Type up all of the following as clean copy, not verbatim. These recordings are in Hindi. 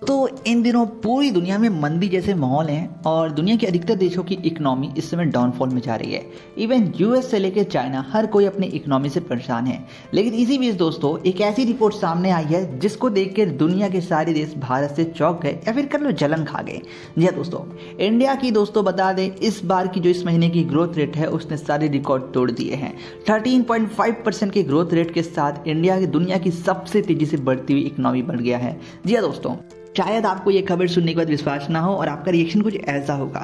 तो इन दिनों पूरी दुनिया में मंदी जैसे माहौल हैं और दुनिया के अधिकतर देशों की इकोनॉमी इस समय डाउनफॉल में जा रही है। इवन यूएस से लेकर चाइना हर कोई अपनी इकोनॉमी से परेशान है। लेकिन इसी बीच दोस्तों एक ऐसी रिपोर्ट सामने आई है जिसको देखकर दुनिया के सारे देश भारत से चौंक गए या फिर कर लो जलन खा गए। जी हाँ दोस्तों, इंडिया की दोस्तों बता दें इस बार की जो इस महीने की ग्रोथ रेट है उसने सारे रिकॉर्ड तोड़ दिए हैं। 13.5% के ग्रोथ रेट के साथ इंडिया की दुनिया की सबसे तेजी से बढ़ती हुई इकोनॉमी बन गया है। जी हाँ दोस्तों, शायद आपको ये खबर सुनने के बाद विश्वास ना हो और आपका रिएक्शन कुछ ऐसा होगा।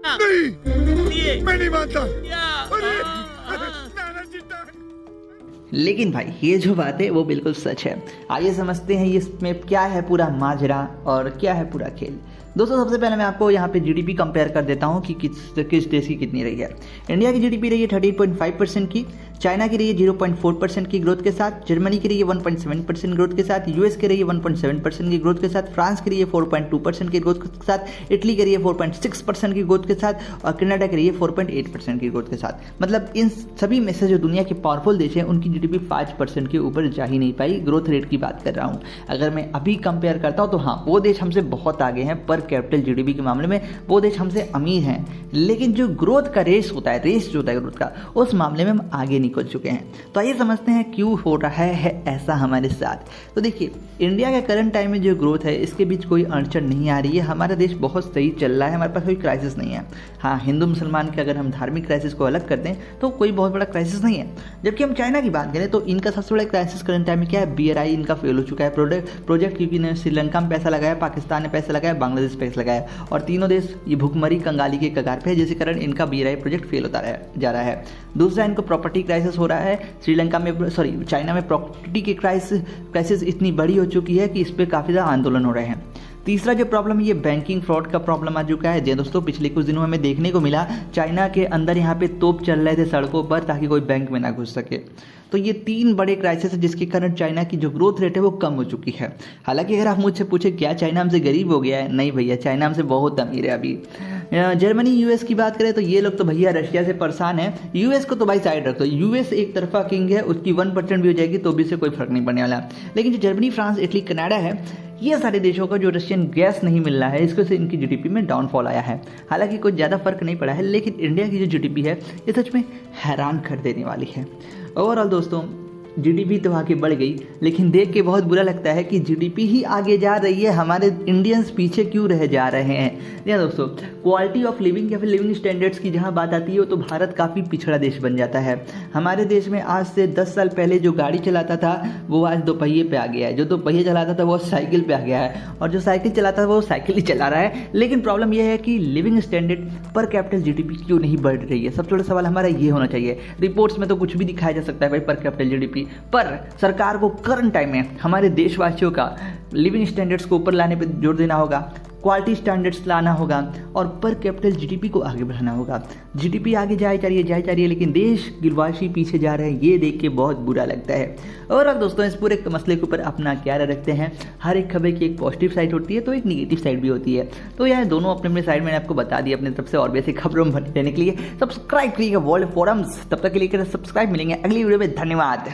नहीं, मैं नहीं मानता। लेकिन भाई ये जो बात है वो बिल्कुल सच है। आइए समझते हैं इसमें क्या है पूरा माजरा और क्या है पूरा खेल। दोस्तों सबसे पहले मैं आपको यहाँ पे जीडीपी कंपेयर कर देता हूँ कि किस देश की कितनी रही है। इंडिया की जीडीपी रही है 13.5% की, चाइना की रही है 0.4% की ग्रोथ के साथ, जर्मनी की रही है 1.7% ग्रोथ के साथ, यूएस की रही है 1.7% की ग्रोथ के साथ, फ्रांस की रही है 4.2% की ग्रोथ के साथ, इटली की रही है 4.6% की ग्रोथ के साथ और कनाडा की रही है 4.8% की ग्रोथ के साथ। मतलब इन सभी में से जो दुनिया के पावरफुल देश हैं उनकी जीडीपी 5% के ऊपर जा ही नहीं पाई। ग्रोथ रेट की बात कर रहा हूँ। अगर मैं अभी कंपेयर करता हूँ तो हाँ, वो देश हमसे बहुत आगे हैं पर कैपिटल जीडीपी के मामले में, वो देश हमसे अमीर हैं। लेकिन जो ग्रोथ का रेस होता है ग्रोथ का, उस मामले में हम आगे निकल चुके हैं। तो आइए समझते हैं क्यों हो रहा है ऐसा हमारे साथ। तो देखिए, इंडिया के करंट टाइम में जो ग्रोथ है इसके बीच कोई अड़चन नहीं आ रही है। हमारा देश बहुत सही चल रहा है, हमारे पास कोई क्राइसिस नहीं है। हाँ, हिंदू मुसलमान के अगर हम धार्मिक क्राइसिस को अलग कर दें तो कोई बहुत बड़ा क्राइसिस नहीं है। जबकि हम चाइना की बात करें तो इनका सबसे बड़ा क्राइसिस करंट टाइम में क्या है, BRI इनका फेल हो चुका है प्रोजेक्ट, क्योंकि इन्होंने श्रीलंका में पैसा लगाया, पाकिस्तान ने पैसा लगाया, बांग्लादेश पैसा लगाया और तीनों देश ये भुखमरी कंगाली के कगार पे है, जिसके कारण इनका BRI प्रोजेक्ट फेल होता जा रहा है। दूसरा, इनको प्रॉपर्टी क्राइसिस हो रहा है। चाइना में प्रॉपर्टी की क्राइसिस इतनी बड़ी हो चुकी है कि इस पर काफ़ी ज़्यादा आंदोलन हो रहे हैं। तीसरा जो प्रॉब्लम है ये बैंकिंग फ्रॉड का प्रॉब्लम आ चुका है। जी दोस्तों, पिछले कुछ दिनों हमें देखने को मिला चाइना के अंदर यहाँ पे तोप चल रहे थे सड़कों पर ताकि कोई बैंक में ना घुस सके। तो ये 3 बड़े क्राइसिस है जिसके कारण चाइना की जो ग्रोथ रेट है वो कम हो चुकी है। हालांकि अगर आप मुझसे पूछे क्या चाइना हमसे गरीब हो गया है, नहीं भैया, चाइना हमसे बहुत अमीर है अभी। जर्मनी यूएस की बात करें तो ये लोग तो भैया रशिया से परेशान है। यूएस को तो भाई साइड रख दो, यूएस एक तरफा किंग है, उसकी 1% भी हो जाएगी तो भी से कोई फर्क नहीं पड़ने वाला। लेकिन जो जर्मनी, फ्रांस, इटली, कनाडा है, ये सारे देशों को जो रशियन गैस नहीं मिल रहा है इसको से इनकी जीडीपी में डाउनफॉल आया है। हालांकि कोई ज़्यादा फर्क नहीं पड़ा है, लेकिन इंडिया की जो जीडीपी है ये सच में हैरान कर देने वाली है। ओवरऑल दोस्तों जीडीपी तो आगे बढ़ गई, लेकिन देख के बहुत बुरा लगता है कि जीडीपी ही आगे जा रही है, हमारे इंडियंस पीछे क्यों रह जा रहे हैं। या दोस्तों, क्वालिटी ऑफ लिविंग या फिर लिविंग स्टैंडर्ड्स की जहां बात आती है तो भारत काफ़ी पिछड़ा देश बन जाता है। हमारे देश में आज से 10 साल पहले जो गाड़ी चलाता था वो आज 2 पहिए पे आ गया है, जो 2 पहिए चलाता था वो साइकिल पे आ गया है और जो साइकिल चलाता था वो साइकिल ही चला रहा है। लेकिन प्रॉब्लम यह है कि लिविंग स्टैंडर्ड पर कैपिटल जीडीपी क्यों नहीं बढ़ रही है। सबसे बड़ा सवाल हमारा ये होना चाहिए। रिपोर्ट्स में तो कुछ भी दिखाया जा सकता है भाई पर कैपिटल जीडीपी, पर सरकार को करंट टाइम में हमारे देशवासियों का लिविंग स्टैंडर्ड्स को ऊपर लाने पर जोर देना होगा, क्वालिटी स्टैंडर्ड्स लाना होगा और पर कैपिटल जीडीपी को आगे बढ़ाना होगा। जीडीपी आगे जाए जा रही है, लेकिन देश गिलवासी पीछे जा रहे हैं, ये देख के बहुत बुरा लगता है। और अब दोस्तों इस पूरे मसले के ऊपर अपना क्या राय रखते हैं। हर एक खबर की एक पॉजिटिव साइड होती है तो एक निगेटिव साइड भी होती है। तो यार दोनों अपने अपने साइड मैंने आपको बता दिया अपनी तरफ से। और भी ऐसी खबरों में रहने के लिए सब्सक्राइब करिएगा वर्ल्ड फोरम्स। तब तक के लिए सब्सक्राइब। मिलेंगे अगली वीडियो में। धन्यवाद।